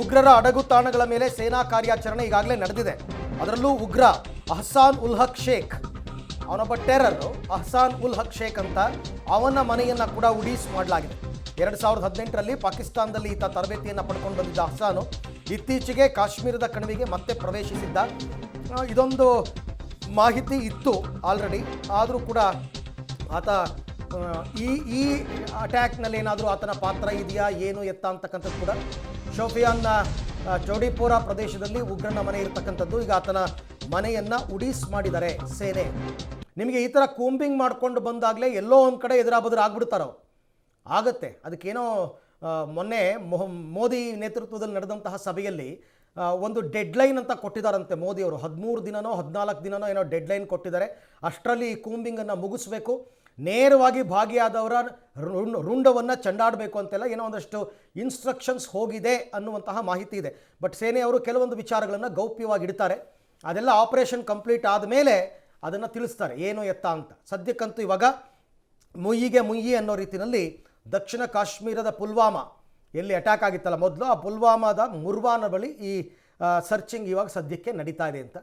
ಉಗ್ರರ ಅಡಗುತಾಣಗಳ ಮೇಲೆ ಸೇನಾ ಕಾರ್ಯಾಚರಣೆ ಈಗಾಗಲೇ ನಡೆದಿದೆ. ಅದರಲ್ಲೂ ಉಗ್ರ ಅಹ್ಸಾನ್ ಉಲ್ ಹಕ್ ಶೇಖ್, ಅವನೊಬ್ಬ ಟೆರರ್ ಅಹ್ಸಾನ್ ಉಲ್ ಹಕ್ ಶೇಖ್ ಅಂತ, ಅವನ ಮನೆಯನ್ನು ಕೂಡ ಉಡೀಸ್ ಮಾಡಲಾಗಿದೆ. 2018ರಲ್ಲಿ ಪಾಕಿಸ್ತಾನದಲ್ಲಿ ಈತ ತರಬೇತಿಯನ್ನು ಪಡ್ಕೊಂಡು ಬಂದಿದ್ದ ಅಹ್ಸಾನು ಇತ್ತೀಚೆಗೆ ಕಾಶ್ಮೀರದ ಕಣಿವೆಗೆ ಮತ್ತೆ ಪ್ರವೇಶಿಸಿದ್ದ. ಇದೊಂದು ಮಾಹಿತಿ ಇತ್ತು ಆಲ್ರೆಡಿ. ಆದರೂ ಕೂಡ ಆತ ಈ ಅಟ್ಯಾಕ್ನಲ್ಲಿ ಏನಾದರೂ ಆತನ ಪಾತ್ರ ಇದೆಯಾ ಏನು ಎತ್ತ ಅಂತಕ್ಕಂಥದ್ದು ಕೂಡ ಶೋಪಿಯಾನ್ನ ಚೌಡಿಪೋರಾ ಪ್ರದೇಶದಲ್ಲಿ ಉಗ್ರನ ಮನೆ ಇರತಕ್ಕಂಥದ್ದು. ಈಗ ಆತನ ಮನೆಯನ್ನು ಉಡೀಸ್ ಮಾಡಿದ್ದಾರೆ ಸೇನೆ. ನಿಮಗೆ ಈ ಥರ ಕೂಂಬಿಂಗ್ ಮಾಡ್ಕೊಂಡು ಬಂದಾಗಲೇ ಎಲ್ಲೋ ಒಂದು ಕಡೆ ಎದುರಾಬದ್ರ ಆಗ್ಬಿಡ್ತಾರೋ ಆಗತ್ತೆ. ಅದಕ್ಕೇನೋ ಮೊನ್ನೆ ಮೋದಿ ನೇತೃತ್ವದಲ್ಲಿ ನಡೆದಂತಹ ಸಭೆಯಲ್ಲಿ ಒಂದು ಡೆಡ್ಲೈನ್ ಅಂತ ಕೊಟ್ಟಿದ್ದಾರಂತೆ ಮೋದಿಯವರು. 13 ದಿನನೋ 14 ದಿನನೋ ಏನೋ ಡೆಡ್ಲೈನ್ ಕೊಟ್ಟಿದ್ದಾರೆ. ಅಷ್ಟರಲ್ಲಿ ಈ ಕೂಂಬಿಂಗನ್ನು ಮುಗಿಸ್ಬೇಕು, ನೇರವಾಗಿ ಭಾಗಿಯಾದವರ ರುಂಡವನ್ನು ಚಂಡಾಡಬೇಕು ಅಂತೆಲ್ಲ ಏನೋ ಒಂದಷ್ಟು ಇನ್ಸ್ಟ್ರಕ್ಷನ್ಸ್ ಹೋಗಿದೆ ಅನ್ನುವಂತಹ ಮಾಹಿತಿ ಇದೆ. ಬಟ್ ಸೇನೆಯವರು ಕೆಲವೊಂದು ವಿಚಾರಗಳನ್ನು ಗೌಪ್ಯವಾಗಿ ಇಡ್ತಾರೆ. ಅದೆಲ್ಲ ಆಪರೇಷನ್ ಕಂಪ್ಲೀಟ್ ಆದಮೇಲೆ ಅದನ್ನು ತಿಳಿಸ್ತಾರೆ ಏನು ಎತ್ತ ಅಂತ. ಸದ್ಯಕ್ಕಂತೂ ಇವಾಗ ಮುಯ್ಯಿಗೆ ಮುಯ್ಯಿ ಅನ್ನೋ ರೀತಿಯಲ್ಲಿ ದಕ್ಷಿಣ ಕಾಶ್ಮೀರದ ಪುಲ್ವಾಮಾ ಎಲ್ಲಿ ಅಟ್ಯಾಕ್ ಆಗಿತ್ತಲ್ಲ ಮೊದಲು, ಆ ಪುಲ್ವಾಮಾದ ಮುರ್ವಾನ ಬಳಿ ಈ ಸರ್ಚಿಂಗ್ ಇವಾಗ ಸದ್ಯಕ್ಕೆ ನಡೀತಾ ಇದೆ ಅಂತ